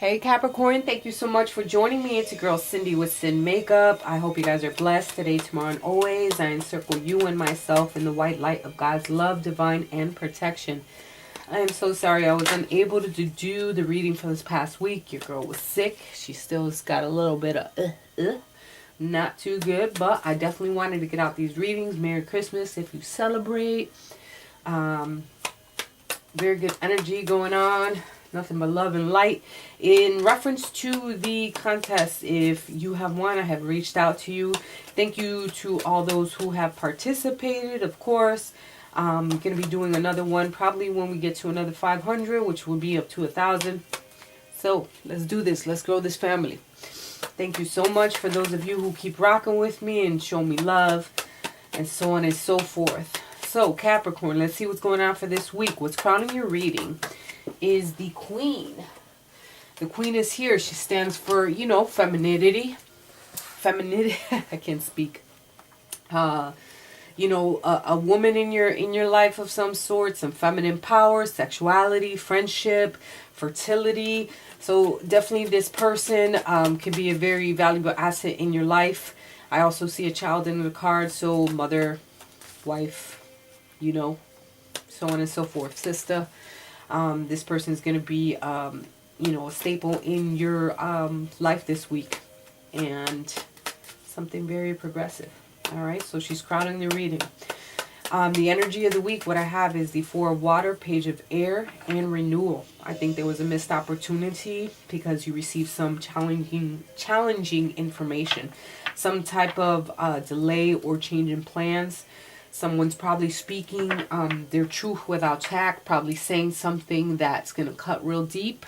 Hey Capricorn, thank you so much for joining me. It's your girl Cindy with Sin Makeup. I hope you guys are blessed today, tomorrow, and always. I encircle you and myself in the white light of God's love, divine, and protection. I am so sorry I was unable to do the reading for this past week. Your girl was sick. She still's got a little bit of not too good, but I definitely wanted to get out these readings. Merry Christmas if you celebrate. Very good energy going on. Nothing but love and light. In reference to the contest, if you have won, I have reached out to you. Thank you to all those who have participated, of course. I'm going to be doing another one probably when we get to another 500, which will be up to 1,000. So let's do this. Let's grow this family. Thank you so much for those of you who keep rocking with me and show me love and so on and so forth. So Capricorn, let's see what's going on for this week. What's crowning your reading is the Queen. The Queen is here. She stands for, you know, femininity. Femininity. I can't speak. You know, a woman in your life of some sort, some feminine power, sexuality, friendship, fertility. So definitely this person can be a very valuable asset in your life. I also see a child in the card, so mother, wife, you know, so on and so forth, sister. This person is going to be, you know, a staple in your life this week, and something very progressive. All right, so she's crowning the reading. The energy of the week, what I have is the Four of Water, Page of Air, and Renewal. I think there was a missed opportunity because you received some challenging information, some type of delay or change in plans. Someone's probably speaking their truth without tact, probably saying something that's going to cut real deep,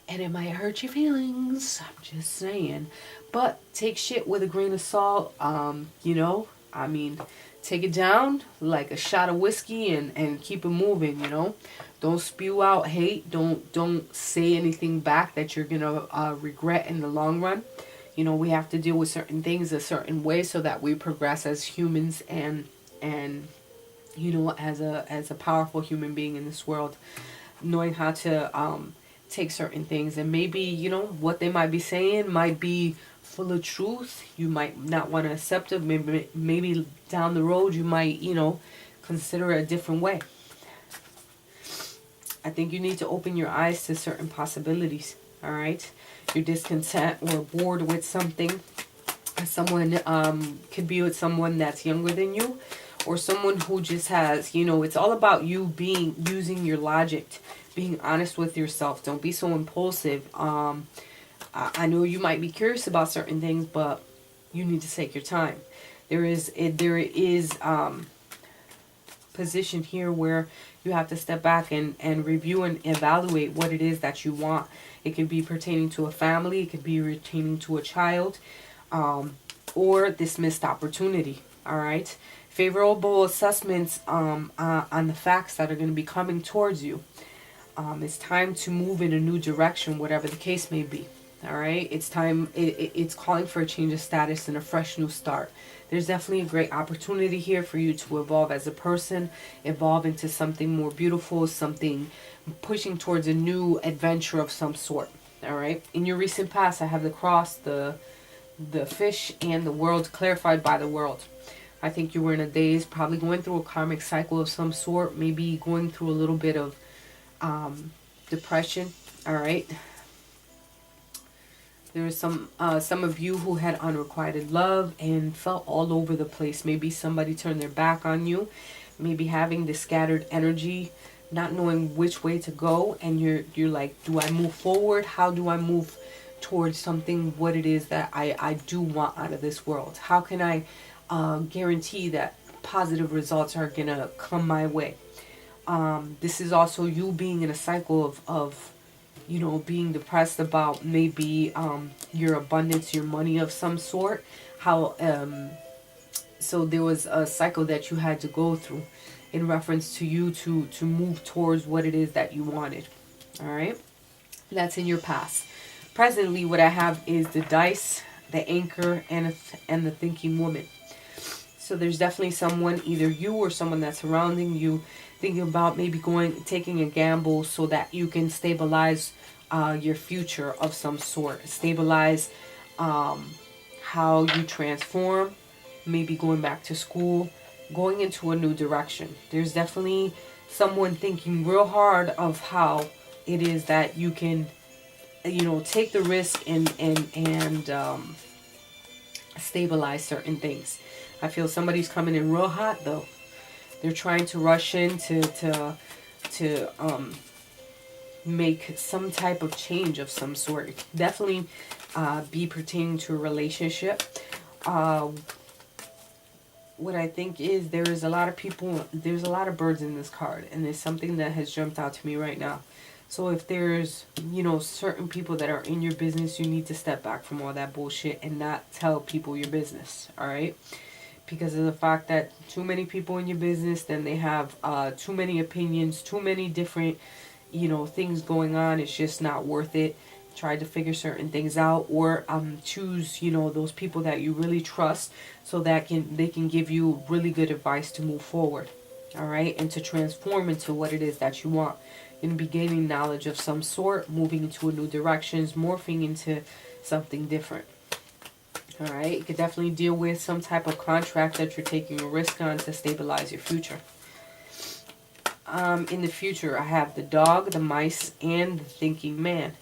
and it might hurt your feelings. I'm just saying. But take shit with a grain of salt. You know, I mean, take it down like a shot of whiskey and keep it moving, you know. Don't spew out hate. Don't say anything back that you're going to regret in the long run. You know, we have to deal with certain things a certain way so that we progress as humans and you know, as a powerful human being in this world, knowing how to take certain things, and maybe, you know, what they might be saying might be full of truth. You might not want to accept it. Maybe down the road you might, you know, consider it a different way. I think you need to open your eyes to certain possibilities. All right, you're discontent or bored with something. Someone could be with someone that's younger than you, or someone who just has, you know, it's all about you using your logic, being honest with yourself. Don't be so impulsive. I know you might be curious about certain things, but you need to take your time. There is position here where you have to step back and review and evaluate what it is that you want. It could be pertaining to a family. It could be pertaining to a child. Or this missed opportunity. All right, favorable assessments on the facts that are going to be coming towards you. It's time to move in a new direction, whatever the case may be. All right, it's time. It's calling for a change of status and a fresh new start. There's definitely a great opportunity here for you to evolve as a person, evolve into something more beautiful, something pushing towards a new adventure of some sort. All right, in your recent past, I have the cross, the fish, and the world, clarified by the world. I think you were in a daze, probably going through a karmic cycle of some sort, maybe going through a little bit of depression. All right, there is some of you who had unrequited love and felt all over the place. Maybe somebody turned their back on you, maybe having this scattered energy, not knowing which way to go, and you're like, do I move forward? How do I move towards something, what it is that I do want out of this world? How can I guarantee that positive results are gonna come my way? This is also you being in a cycle of you know, being depressed about maybe your abundance, your money of some sort. How so there was a cycle that you had to go through in reference to you to move towards what it is that you wanted. All right, that's in your past. Presently, what I have is the dice, the anchor, and the thinking woman. So there's definitely someone, either you or someone that's surrounding you, thinking about maybe taking a gamble so that you can stabilize your future of some sort. Stabilize how you transform, maybe going back to school, going into a new direction. There's definitely someone thinking real hard of how it is that you can, take the risk and stabilize certain things. I feel somebody's coming in real hot though. They're trying to rush in to make some type of change of some sort. It could definitely be pertaining to a relationship. What I think is there's a lot of birds in this card, and there's something that has jumped out to me right now. So if there's, certain people that are in your business, you need to step back from all that bullshit and not tell people your business, all right? Because of the fact that too many people in your business, then they have too many opinions, too many different, things going on. It's just not worth it. Try to figure certain things out, or choose, those people that you really trust, so that they can give you really good advice to move forward, all right, and to transform into what it is that you want. You're going to be gaining knowledge of some sort, moving into a new directions, morphing into something different. All right, you could definitely deal with some type of contract that you're taking a risk on to stabilize your future. In the future, I have the dog, the mice, and the thinking man.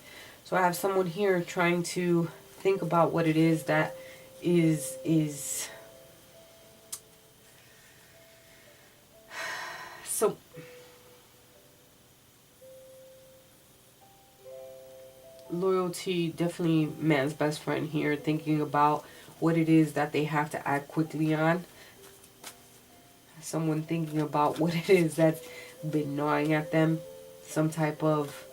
So I have someone here trying to think about what it is that is so. Loyalty, definitely man's best friend here, thinking about what it is that they have to act quickly on. Someone thinking about what it is that's been gnawing at them. Some type of,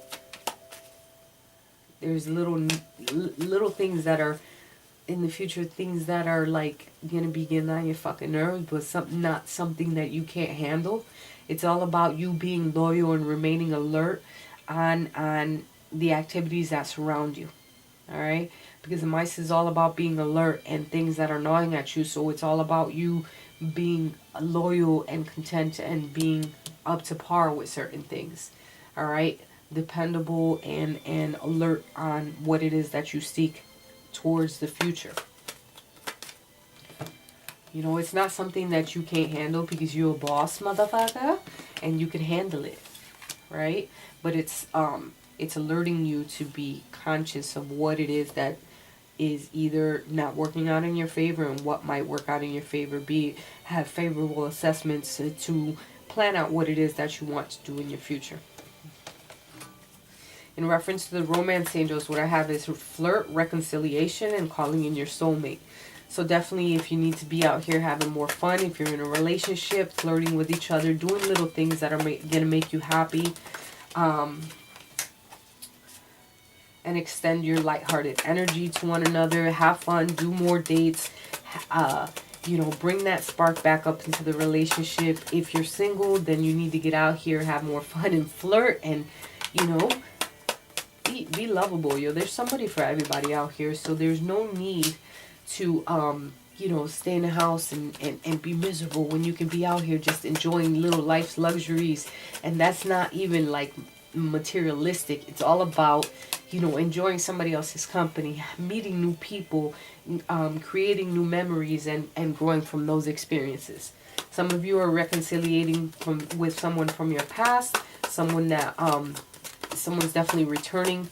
there's little things that are in the future, things that are like gonna be getting on your fucking nerves, but not something that you can't handle. It's all about you being loyal and remaining alert on the activities that surround you. All right, because the mice is all about being alert and things that are gnawing at you. So it's all about you being loyal and content and being up to par with certain things. All right, dependable and alert on what it is that you seek towards the future. It's not something that you can't handle, because you're a boss, motherfucker, and you can handle it, right? But it's alerting you to be conscious of what it is that is either not working out in your favor and what might work out in your favor. Have favorable assessments to plan out what it is that you want to do in your future. In reference to the romance angels, what I have is flirt, reconciliation, and calling in your soulmate. So definitely, if you need to be out here having more fun, if you're in a relationship, flirting with each other, doing little things that are going to make you happy, and extend your lighthearted energy to one another, have fun, do more dates, bring that spark back up into the relationship. If you're single, then you need to get out here, have more fun and flirt, and, be lovable. There's somebody for everybody out here, so there's no need to, stay in the house and be miserable when you can be out here just enjoying little life's luxuries. And that's not even like materialistic. It's all about, enjoying somebody else's company, meeting new people, creating new memories, and growing from those experiences. Some of you are reconciliating with someone from your past, someone that someone's definitely returning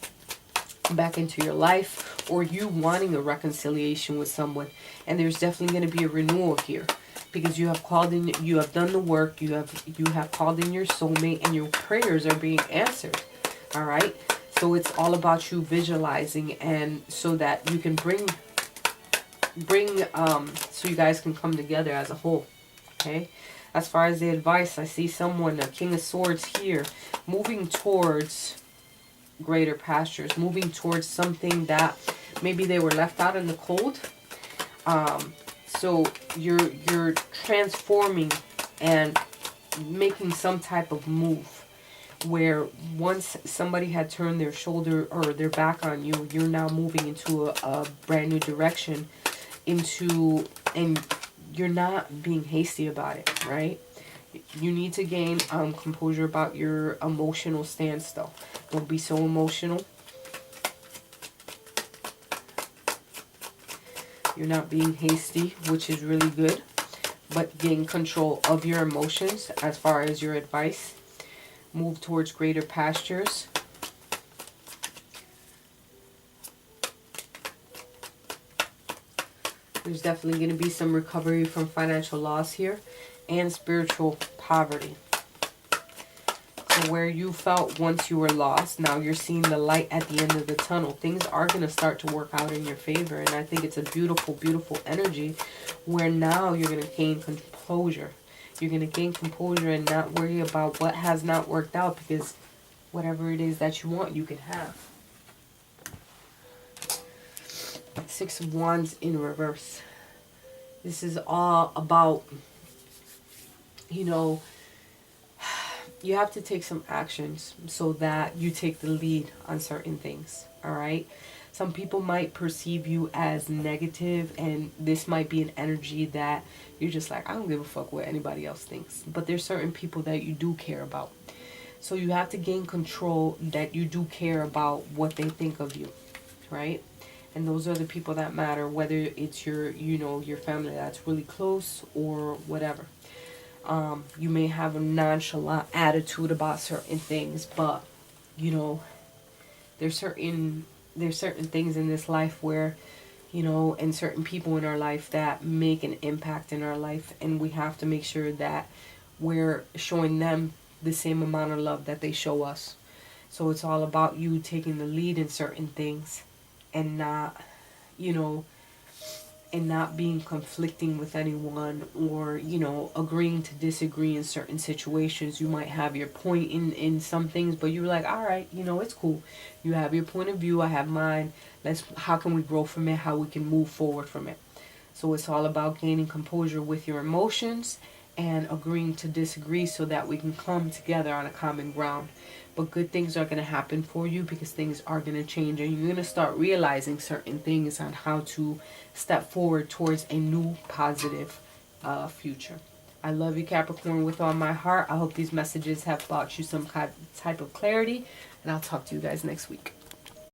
back into your life, or you wanting a reconciliation with someone. And there's definitely going to be a renewal here, because you have called in, you have done the work, you have called in your soulmate, and your prayers are being answered. All right, so it's all about you visualizing, and so that you can bring so you guys can come together as a whole. Okay, as far as the advice, I see someone, a King of Swords here, moving towards greater pastures, moving towards something that maybe they were left out in the cold. So you're transforming and making some type of move, where once somebody had turned their shoulder or their back on you, you're now moving into a brand new direction, and you're not being hasty about it, right? You need to gain composure about your emotional stance, though. Don't be so emotional. You're not being hasty, which is really good. But gain control of your emotions as far as your advice. Move towards greater pastures. There's definitely going to be some recovery from financial loss here and spiritual poverty. So where you felt once you were lost, now you're seeing the light at the end of the tunnel. Things are going to start to work out in your favor. And I think it's a beautiful, beautiful energy where now you're going to gain composure. You're going to gain composure and not worry about what has not worked out, because whatever it is that you want, you can have. Six of Wands in reverse. This is all about, you know, you have to take some actions so that you take the lead on certain things, all right? Some people might perceive you as negative, and this might be an energy that you're just like, I don't give a fuck what anybody else thinks. But there's certain people that you do care about. So you have to gain control that you do care about what they think of you, right? And those are the people that matter, whether it's your, you know, your family that's really close or whatever. You may have a nonchalant attitude about certain things, but, you know, there's certain things in this life where, you know, and certain people in our life that make an impact in our life, and we have to make sure that we're showing them the same amount of love that they show us. So it's all about you taking the lead in certain things and not, you know, and not being conflicting with anyone, or, you know, agreeing to disagree in certain situations. You might have your point in some things, but you're like, all right, you know, it's cool. You have your point of view, I have mine. How can we grow from it? How we can move forward from it? So it's all about gaining composure with your emotions and agreeing to disagree so that we can come together on a common ground. But good things are going to happen for you, because things are going to change, and you're going to start realizing certain things on how to step forward towards a new positive future. I love you, Capricorn, with all my heart. I hope these messages have brought you some type of clarity, and I'll talk to you guys next week.